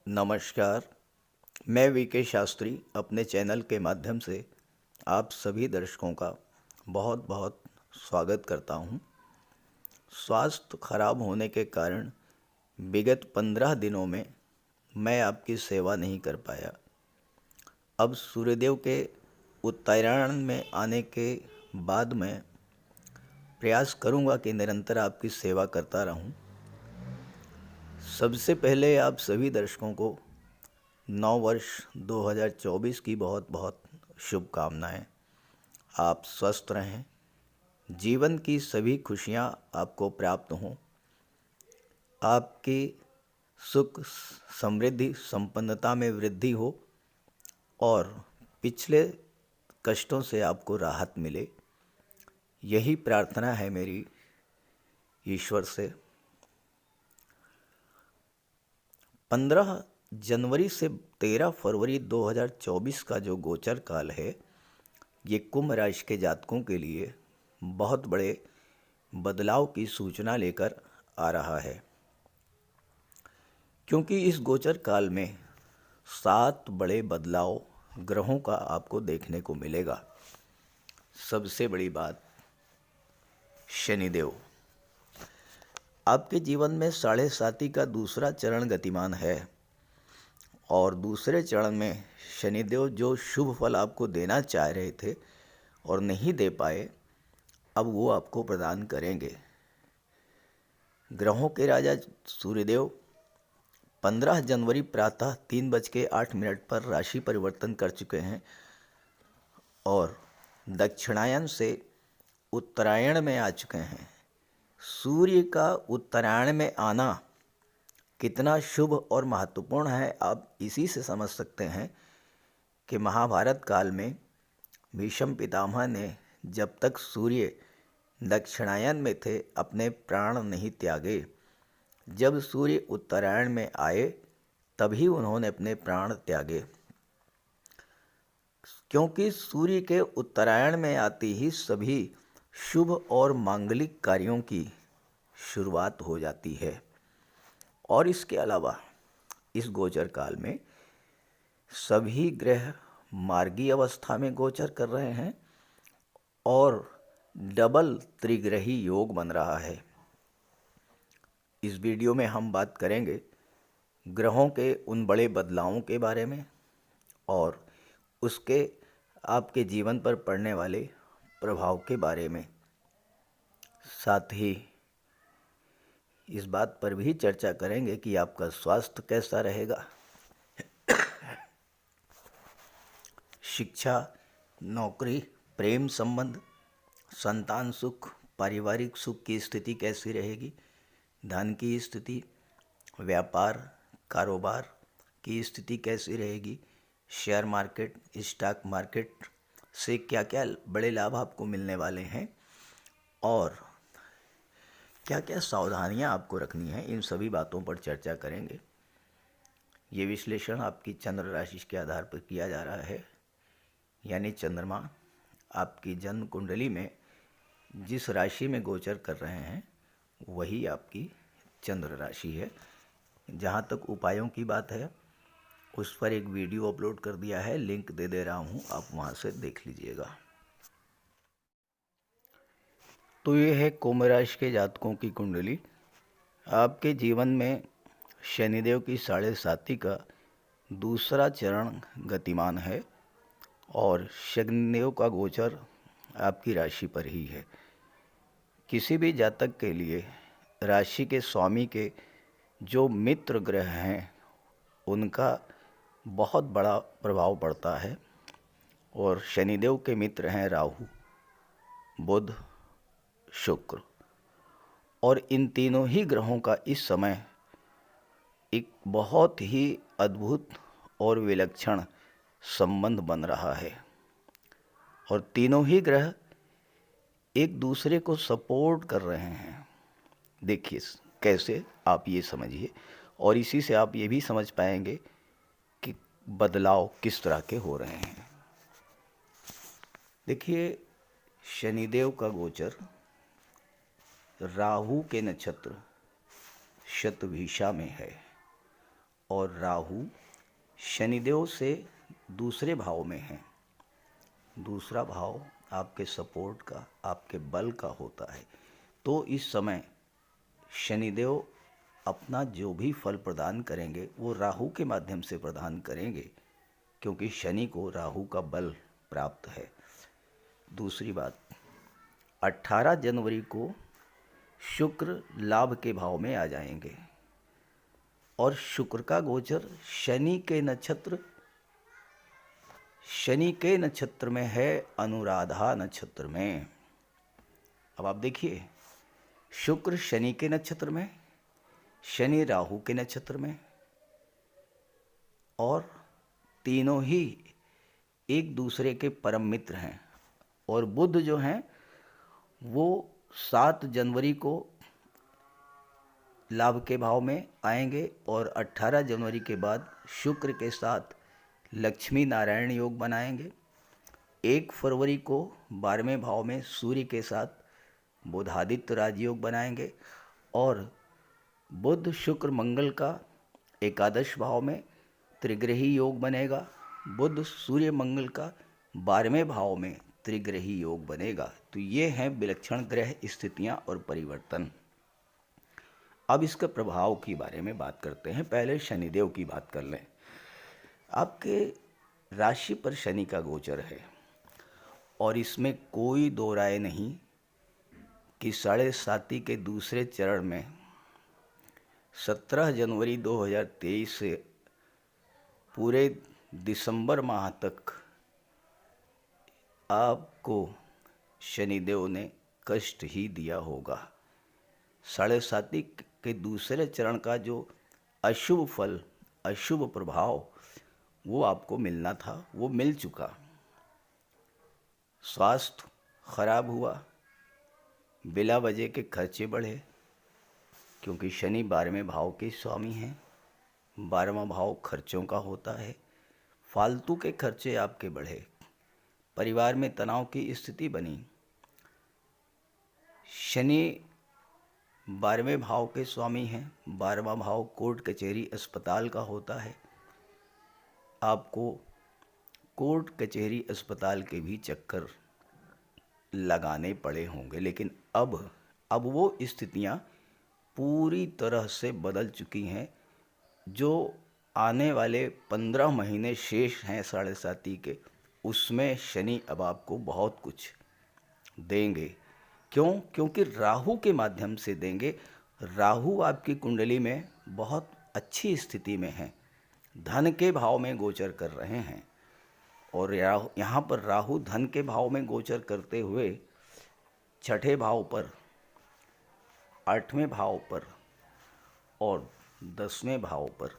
नमस्कार। मैं वीके शास्त्री अपने चैनल के माध्यम से आप सभी दर्शकों का बहुत बहुत स्वागत करता हूं। स्वास्थ्य खराब होने के कारण विगत 15 दिनों में मैं आपकी सेवा नहीं कर पाया। अब सूर्यदेव के उत्तरायण में आने के बाद मैं प्रयास करूंगा कि निरंतर आपकी सेवा करता रहूं। सबसे पहले आप सभी दर्शकों को नव वर्ष 2024 की बहुत बहुत शुभकामनाएं। आप स्वस्थ रहें, जीवन की सभी खुशियां आपको प्राप्त हों, आपकी सुख समृद्धि संपन्नता में वृद्धि हो और पिछले कष्टों से आपको राहत मिले। यही प्रार्थना है मेरी ईश्वर से। 15 जनवरी से 13 फरवरी 2024 का जो गोचर काल है, ये कुंभ राशि के जातकों के लिए बहुत बड़े बदलाव की सूचना लेकर आ रहा है, क्योंकि इस गोचर काल में 7 बड़े बदलाव ग्रहों का आपको देखने को मिलेगा। सबसे बड़ी बात, शनिदेव आपके जीवन में 7.5 का दूसरा चरण गतिमान है और दूसरे चरण में शनिदेव जो शुभ फल आपको देना चाह रहे थे और नहीं दे पाए, अब वो आपको प्रदान करेंगे। ग्रहों के राजा सूर्यदेव 15 जनवरी प्रातः 3:08 पर राशि परिवर्तन कर चुके हैं और दक्षिणायन से उत्तरायण में आ चुके हैं। सूर्य का उत्तरायण में आना कितना शुभ और महत्वपूर्ण है, आप इसी से समझ सकते हैं कि महाभारत काल में भीष्म पितामह ने जब तक सूर्य दक्षिणायन में थे अपने प्राण नहीं त्यागे। जब सूर्य उत्तरायण में आए तभी उन्होंने अपने प्राण त्यागे, क्योंकि सूर्य के उत्तरायण में आते ही सभी शुभ और मांगलिक कार्यों की शुरुआत हो जाती है। और इसके अलावा इस गोचर काल में सभी ग्रह मार्गी अवस्था में गोचर कर रहे हैं और डबल त्रिग्रही योग बन रहा है। इस वीडियो में हम बात करेंगे ग्रहों के उन बड़े बदलावों के बारे में और उसके आपके जीवन पर पड़ने वाले प्रभाव के बारे में। साथ ही इस बात पर भी चर्चा करेंगे कि आपका स्वास्थ्य कैसा रहेगा, शिक्षा, नौकरी, प्रेम संबंध, संतान सुख, पारिवारिक सुख की स्थिति कैसी रहेगी, धन की स्थिति, व्यापार कारोबार की स्थिति कैसी रहेगी, शेयर मार्केट स्टॉक मार्केट से क्या क्या बड़े लाभ आपको मिलने वाले हैं और क्या क्या सावधानियां आपको रखनी है, इन सभी बातों पर चर्चा करेंगे। ये विश्लेषण आपकी चंद्र राशि के आधार पर किया जा रहा है, यानी चंद्रमा आपकी जन्म कुंडली में जिस राशि में गोचर कर रहे हैं वही आपकी चंद्र राशि है। जहाँ तक उपायों की बात है, उस पर एक वीडियो अपलोड कर दिया है, लिंक दे दे रहा हूँ, आप वहाँ से देख लीजिएगा। तो ये है कुंभ राशि के जातकों की कुंडली। आपके जीवन में शनिदेव की 7.5 का दूसरा चरण गतिमान है और शनिदेव का गोचर आपकी राशि पर ही है। किसी भी जातक के लिए राशि के स्वामी के जो मित्र ग्रह हैं उनका बहुत बड़ा प्रभाव पड़ता है और शनिदेव के मित्र हैं राहु, बुध, शुक्र, और इन तीनों ही ग्रहों का इस समय एक बहुत ही अद्भुत और विलक्षण संबंध बन रहा है और तीनों ही ग्रह एक दूसरे को सपोर्ट कर रहे हैं। देखिए कैसे, आप ये समझिए और इसी से आप ये भी समझ पाएंगे कि बदलाव किस तरह के हो रहे हैं। देखिए, शनिदेव का गोचर राहु के नक्षत्र शतभिषा में है और राहु शनिदेव से दूसरे भाव में है। दूसरा भाव आपके सपोर्ट का, आपके बल का होता है। तो इस समय शनिदेव अपना जो भी फल प्रदान करेंगे वो राहु के माध्यम से प्रदान करेंगे, क्योंकि शनि को राहु का बल प्राप्त है। दूसरी बात, 18 जनवरी को शुक्र लाभ के भाव में आ जाएंगे और शुक्र का गोचर शनि के नक्षत्र में है, अनुराधा नक्षत्र में। अब आप देखिए, शुक्र शनि के नक्षत्र में, शनि राहु के नक्षत्र में, और तीनों ही एक दूसरे के परम मित्र हैं। और बुध जो हैं वो 7 जनवरी को लाभ के भाव में आएंगे और 18 जनवरी के बाद शुक्र के साथ लक्ष्मी नारायण योग बनाएंगे। 1 फरवरी को 12वें भाव में सूर्य के साथ बुधादित्य राजयोग बनाएंगे और बुध शुक्र मंगल का एकादश भाव में त्रिग्रही योग बनेगा। बुध सूर्य मंगल का 12वें भाव में त्रिग्रही योग बनेगा। तो ये हैं विलक्षण ग्रह स्थितियां और परिवर्तन। अब इसके प्रभाव के बारे में बात करते हैं। पहले शनिदेव की बात कर लें। आपके राशि पर शनि का गोचर है और इसमें कोई दो राय नहीं कि 7.5 के दूसरे चरण में 17 जनवरी 2023 से पूरे दिसंबर माह तक आपको शनिदेव ने कष्ट ही दिया होगा। 7.5 के दूसरे चरण का जो अशुभ फल, अशुभ प्रभाव वो आपको मिलना था, वो मिल चुका। स्वास्थ्य खराब हुआ, बिला वजह के खर्चे बढ़े, क्योंकि शनि 12वें भाव के स्वामी हैं। 12वां भाव खर्चों का होता है। फालतू के खर्चे आपके बढ़े, परिवार में तनाव की स्थिति बनी। शनि 12वें भाव के स्वामी हैं। 12वां भाव कोर्ट कचहरी अस्पताल का होता है। आपको कोर्ट कचहरी अस्पताल के भी चक्कर लगाने पड़े होंगे, लेकिन अब वो स्थितियां पूरी तरह से बदल चुकी हैं। जो आने वाले 15 महीने शेष हैं 7.5 के, उसमें शनि अब आपको बहुत कुछ देंगे। क्यों? क्योंकि राहु के माध्यम से देंगे। राहु आपकी कुंडली में बहुत अच्छी स्थिति में है, धन के भाव में गोचर कर रहे हैं। और यहाँ पर राहु धन के भाव में गोचर करते हुए 6ठे भाव पर, 8वें भाव पर और 10वें भाव पर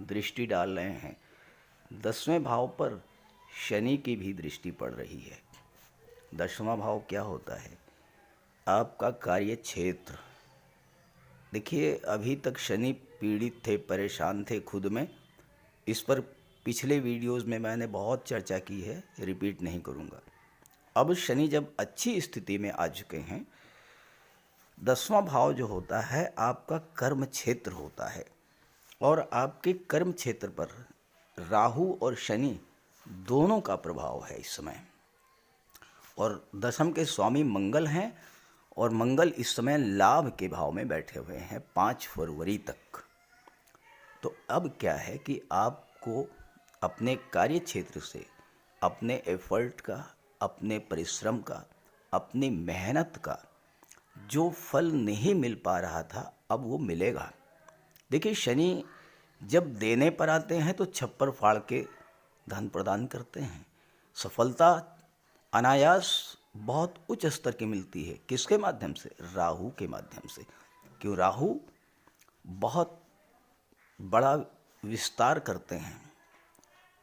दृष्टि डाल रहे हैं। 10वें भाव पर शनि की भी दृष्टि पड़ रही है। 10वां भाव क्या होता है? आपका कार्य क्षेत्र। देखिए, अभी तक शनि पीड़ित थे, परेशान थे खुद में। इस पर पिछले वीडियोस में मैंने बहुत चर्चा की है, रिपीट नहीं करूँगा। अब शनि जब अच्छी स्थिति में आ चुके हैं, 10वां भाव जो होता है आपका कर्म क्षेत्र होता है और आपके कर्म क्षेत्र पर राहु और शनि दोनों का प्रभाव है इस समय। और 10म के स्वामी मंगल हैं और मंगल इस समय लाभ के भाव में बैठे हुए हैं 5 फरवरी तक। तो अब क्या है कि आपको अपने कार्य क्षेत्र से, अपने एफर्ट का, अपने परिश्रम का, अपनी मेहनत का जो फल नहीं मिल पा रहा था, अब वो मिलेगा। देखिए, शनि जब देने पर आते हैं तो छप्पर फाड़ के धन प्रदान करते हैं। सफलता अनायास बहुत उच्च स्तर की मिलती है। किसके माध्यम से? राहु के माध्यम से। क्यों? राहु बहुत बड़ा विस्तार करते हैं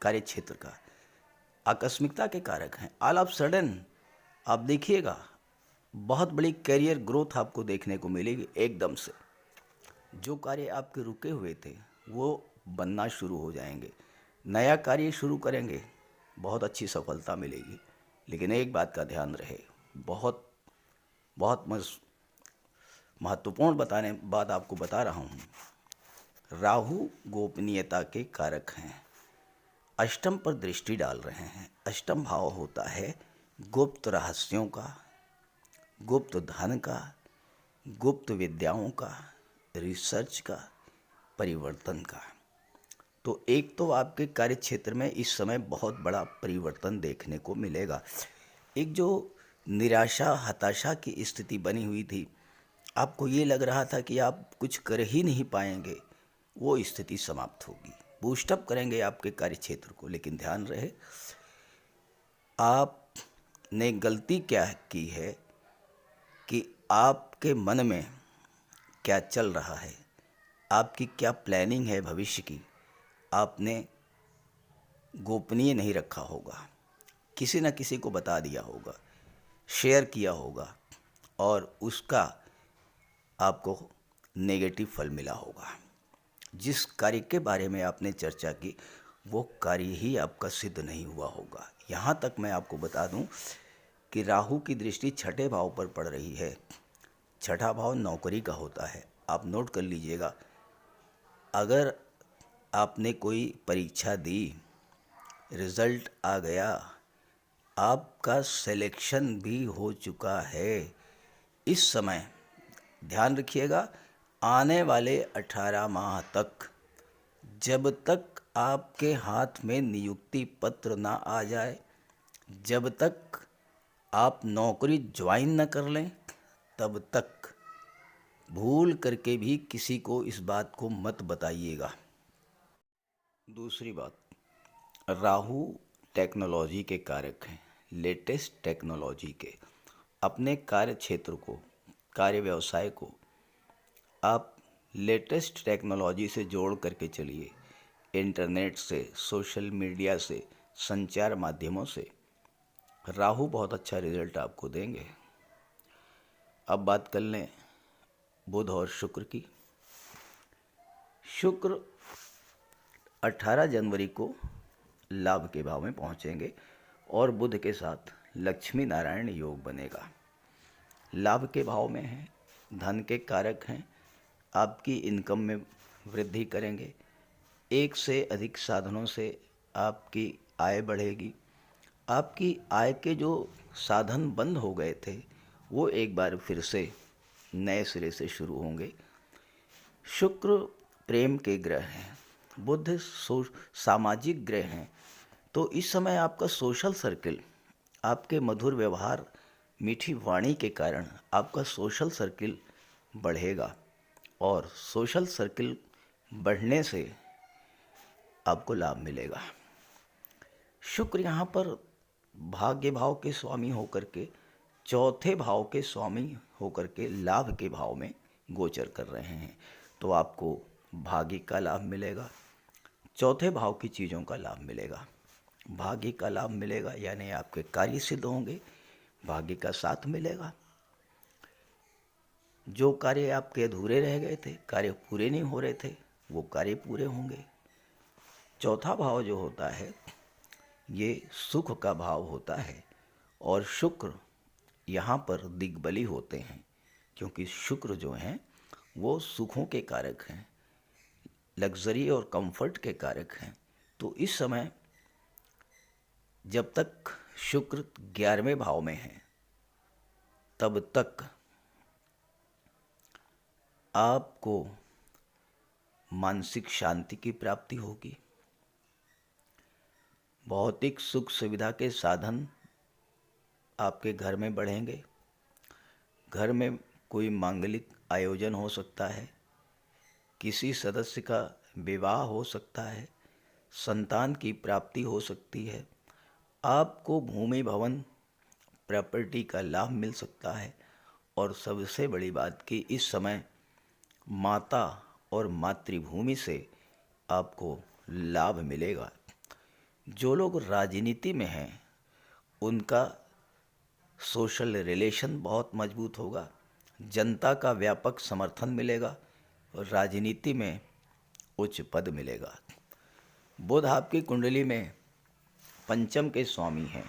कार्य क्षेत्र का, आकस्मिकता के कारक हैं। ऑल ऑफ सडन आप देखिएगा बहुत बड़ी कैरियर ग्रोथ आपको देखने को मिलेगी। एकदम से जो कार्य आपके रुके हुए थे वो बनना शुरू हो जाएंगे। नया कार्य शुरू करेंगे, बहुत अच्छी सफलता मिलेगी। लेकिन एक बात का ध्यान रहे, बहुत बहुत महत्वपूर्ण बात आपको बता रहा हूँ। राहु गोपनीयता के कारक हैं, अष्टम पर दृष्टि डाल रहे हैं। अष्टम भाव होता है गुप्त रहस्यों का, गुप्त धन का, गुप्त विद्याओं का, रिसर्च का, परिवर्तन का। तो एक तो आपके कार्य क्षेत्र में इस समय बहुत बड़ा परिवर्तन देखने को मिलेगा। एक जो निराशा हताशा की स्थिति बनी हुई थी, आपको ये लग रहा था कि आप कुछ कर ही नहीं पाएंगे, वो स्थिति समाप्त होगी। बूस्टअप करेंगे आपके कार्य क्षेत्र को, लेकिन ध्यान रहे आपने गलती क्या की है कि आपके मन में क्या चल रहा है, आपकी क्या प्लानिंग है भविष्य की, आपने गोपनीय नहीं रखा होगा, किसी न किसी को बता दिया होगा, शेयर किया होगा और उसका आपको नेगेटिव फल मिला होगा। जिस कार्य के बारे में आपने चर्चा की वो कार्य ही आपका सिद्ध नहीं हुआ होगा। यहाँ तक मैं आपको बता दूं कि राहु की दृष्टि छठे भाव पर पड़ रही है। छठा भाव नौकरी का होता है। आप नोट कर लीजिएगा, अगर आपने कोई परीक्षा दी, रिज़ल्ट आ गया, आपका सिलेक्शन भी हो चुका है, इस समय ध्यान रखिएगा आने वाले 18 माह तक, जब तक आपके हाथ में नियुक्ति पत्र ना आ जाए, जब तक आप नौकरी ज्वाइन न कर लें, तब तक भूल करके भी किसी को इस बात को मत बताइएगा। दूसरी बात, राहु टेक्नोलॉजी के कारक हैं, लेटेस्ट टेक्नोलॉजी के। अपने कार्य क्षेत्र को, कार्य व्यवसाय को आप लेटेस्ट टेक्नोलॉजी से जोड़ करके चलिए, इंटरनेट से, सोशल मीडिया से, संचार माध्यमों से। राहु बहुत अच्छा रिजल्ट आपको देंगे। अब बात कर लें बुध और शुक्र की। शुक्र 18 जनवरी को लाभ के भाव में पहुंचेंगे और बुध के साथ लक्ष्मी नारायण योग बनेगा। लाभ के भाव में है, धन के कारक हैं, आपकी इनकम में वृद्धि करेंगे, एक से अधिक साधनों से आपकी आय बढ़ेगी। आपकी आय के जो साधन बंद हो गए थे वो एक बार फिर से नए सिरे से शुरू होंगे। शुक्र प्रेम के ग्रह हैं, बुध सामाजिक ग्रह हैं, तो इस समय आपका सोशल सर्किल, आपके मधुर व्यवहार, मीठी वाणी के कारण आपका सोशल सर्किल बढ़ेगा और सोशल सर्किल बढ़ने से आपको लाभ मिलेगा। शुक्र यहाँ पर भाग्य भाव के स्वामी होकर के, चौथे भाव के स्वामी होकर के लाभ के भाव में गोचर कर रहे हैं, तो आपको भाग्य का लाभ मिलेगा, चौथे भाव की चीज़ों का लाभ मिलेगा। भाग्य का लाभ मिलेगा यानी आपके कार्य सिद्ध होंगे, भाग्य का साथ मिलेगा। जो कार्य आपके अधूरे रह गए थे, कार्य पूरे नहीं हो रहे थे, वो कार्य पूरे होंगे। चौथा भाव जो होता है ये सुख का भाव होता है और शुक्र यहाँ पर दिग्बली होते हैं, क्योंकि शुक्र जो हैं वो सुखों के कारक हैं, लग्जरी और कंफर्ट के कारक हैं। तो इस समय जब तक शुक्र 11वें भाव में है तब तक आपको मानसिक शांति की प्राप्ति होगी, भौतिक सुख सुविधा के साधन आपके घर में बढ़ेंगे, घर में कोई मांगलिक आयोजन हो सकता है, किसी सदस्य का विवाह हो सकता है, संतान की प्राप्ति हो सकती है, आपको भूमि भवन प्रॉपर्टी का लाभ मिल सकता है और सबसे बड़ी बात कि इस समय माता और मातृभूमि से आपको लाभ मिलेगा। जो लोग राजनीति में हैं उनका सोशल रिलेशन बहुत मजबूत होगा, जनता का व्यापक समर्थन मिलेगा और राजनीति में उच्च पद मिलेगा। बुध आपकी कुंडली में पंचम के स्वामी हैं,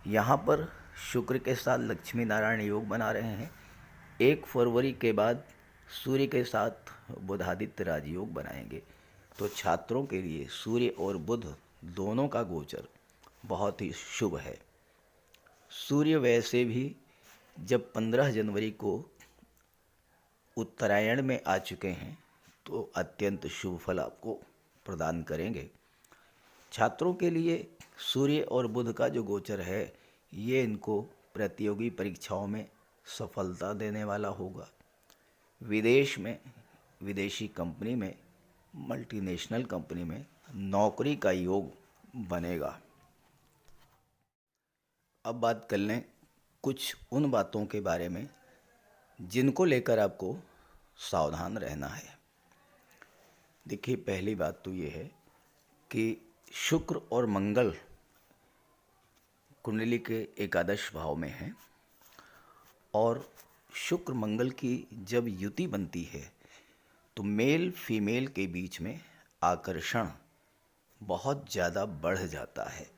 यहाँ पर शुक्र के साथ लक्ष्मी नारायण योग बना रहे हैं। 1 फरवरी के बाद सूर्य के साथ बुधादित्य राजयोग बनाएंगे। तो छात्रों के लिए सूर्य और बुध दोनों का गोचर बहुत ही शुभ है। सूर्य वैसे भी जब 15 जनवरी को उत्तरायण में आ चुके हैं तो अत्यंत शुभ फल आपको प्रदान करेंगे। छात्रों के लिए सूर्य और बुध का जो गोचर है ये इनको प्रतियोगी परीक्षाओं में सफलता देने वाला होगा। विदेश में, विदेशी कंपनी में, मल्टीनेशनल कंपनी में नौकरी का योग बनेगा। अब बात कर लें कुछ उन बातों के बारे में जिनको लेकर आपको सावधान रहना है। देखिए, पहली बात तो ये है कि शुक्र और मंगल कुंडली के एकादश भाव में हैं और शुक्र मंगल की जब युति बनती है तो मेल फीमेल के बीच में आकर्षण बहुत ज़्यादा बढ़ जाता है।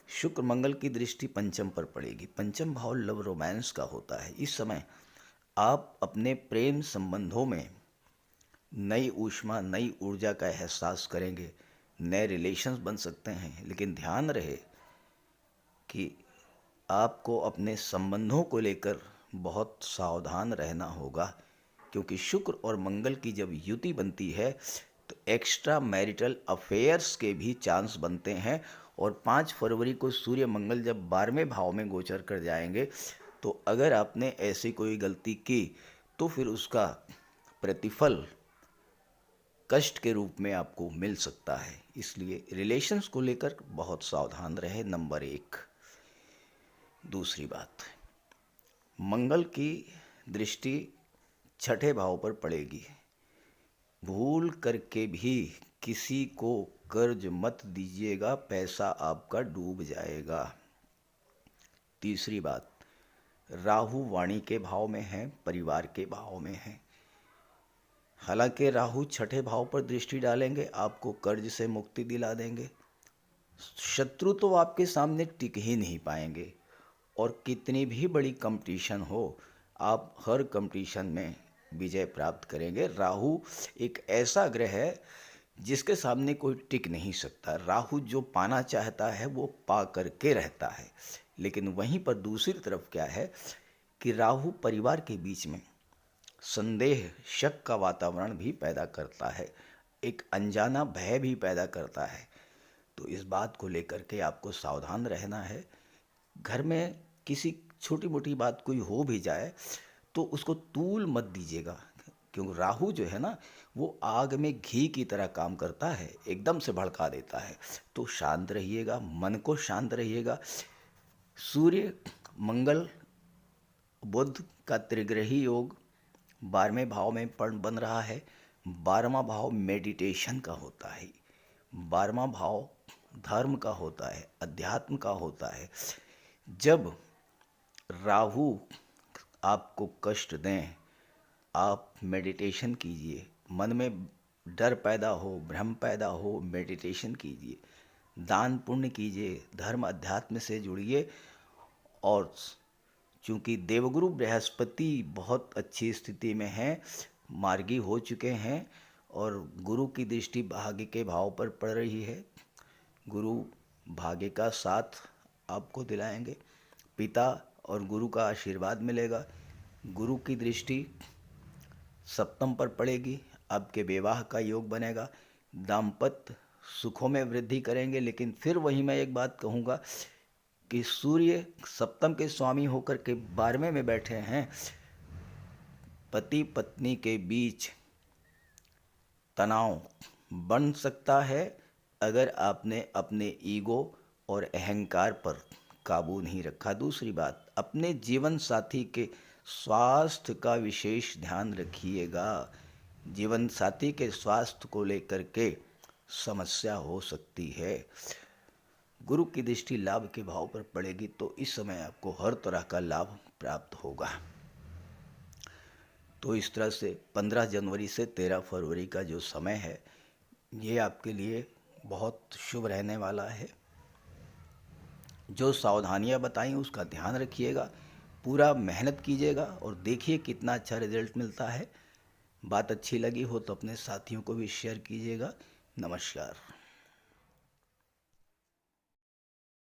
शुक्र मंगल की दृष्टि पंचम पर पड़ेगी। पंचम भाव लव रोमांस का होता है। इस समय आप अपने प्रेम संबंधों में नई ऊष्मा, नई ऊर्जा का एहसास करेंगे। नए रिलेशंस बन सकते हैं, लेकिन ध्यान रहे कि आपको अपने संबंधों को लेकर बहुत सावधान रहना होगा, क्योंकि शुक्र और मंगल की जब युति बनती है तो एक्स्ट्रा मैरिटल अफेयर्स के भी चांस बनते हैं। और 5 फरवरी को सूर्य मंगल जब 12वें भाव में गोचर कर जाएंगे तो अगर आपने ऐसी कोई गलती की तो फिर उसका प्रतिफल कष्ट के रूप में आपको मिल सकता है। इसलिए रिलेशंस को लेकर बहुत सावधान रहे, नंबर 1। दूसरी बात, मंगल की दृष्टि छठे भाव पर पड़ेगी। भूल करके भी किसी को कर्ज मत दीजिएगा, पैसा आपका डूब जाएगा। तीसरी बात, राहु वाणी के भाव में है, परिवार के भाव में है। हालांकि राहु छठे भाव पर दृष्टि डालेंगे, आपको कर्ज से मुक्ति दिला देंगे। शत्रु तो आपके सामने टिक ही नहीं पाएंगे और कितनी भी बड़ी कंपटीशन हो, आप हर कंपटीशन में विजय प्राप्त करेंगे। राहु एक ऐसा ग्रह है जिसके सामने कोई टिक नहीं सकता। राहु जो पाना चाहता है वो पा करके रहता है। लेकिन वहीं पर दूसरी तरफ क्या है कि राहु परिवार के बीच में संदेह, शक का वातावरण भी पैदा करता है, एक अनजाना भय भी पैदा करता है। तो इस बात को लेकर के आपको सावधान रहना है। घर में किसी छोटी मोटी बात कोई हो भी जाए तो उसको तूल मत दीजिएगा, क्योंकि राहु जो है ना वो आग में घी की तरह काम करता है, एकदम से भड़का देता है। तो शांत रहिएगा, मन को शांत रहिएगा। सूर्य मंगल बुध का त्रिग्रही योग 12वें भाव में बन रहा है। 12वां भाव मेडिटेशन का होता है, 12वां भाव धर्म का होता है, अध्यात्म का होता है। जब राहु आपको कष्ट दें, आप मेडिटेशन कीजिए। मन में डर पैदा हो, भ्रम पैदा हो, मेडिटेशन कीजिए, दान पुण्य कीजिए, धर्म अध्यात्म से जुड़िए। और चूँकि देवगुरु बृहस्पति बहुत अच्छी स्थिति में हैं, मार्गी हो चुके हैं और गुरु की दृष्टि भाग्य के भाव पर पड़ रही है। गुरु भाग्य का साथ आपको दिलाएंगे, पिता और गुरु का आशीर्वाद मिलेगा। गुरु की दृष्टि सप्तम पर पड़ेगी, आपके विवाह का योग बनेगा, दाम्पत्य सुखों में वृद्धि करेंगे। लेकिन फिर वही मैं एक बात कहूँगा कि सूर्य सप्तम के स्वामी होकर के 12वें में बैठे हैं। पति पत्नी के बीच तनाव बन सकता है अगर आपने अपने ईगो और अहंकार पर काबू नहीं रखा। दूसरी बात, अपने जीवन साथी के स्वास्थ्य का विशेष ध्यान रखिएगा। जीवन साथी के स्वास्थ्य को लेकर के समस्या हो सकती है। गुरु की दृष्टि लाभ के भाव पर पड़ेगी तो इस समय आपको हर तरह का लाभ प्राप्त होगा। तो इस तरह से 15 जनवरी से 13 फरवरी का जो समय है ये आपके लिए बहुत शुभ रहने वाला है। जो सावधानियां बताई उसका ध्यान रखिएगा, पूरा मेहनत कीजिएगा और देखिए कितना अच्छा रिजल्ट मिलता है। बात अच्छी लगी हो तो अपने साथियों को भी शेयर कीजिएगा। नमस्कार।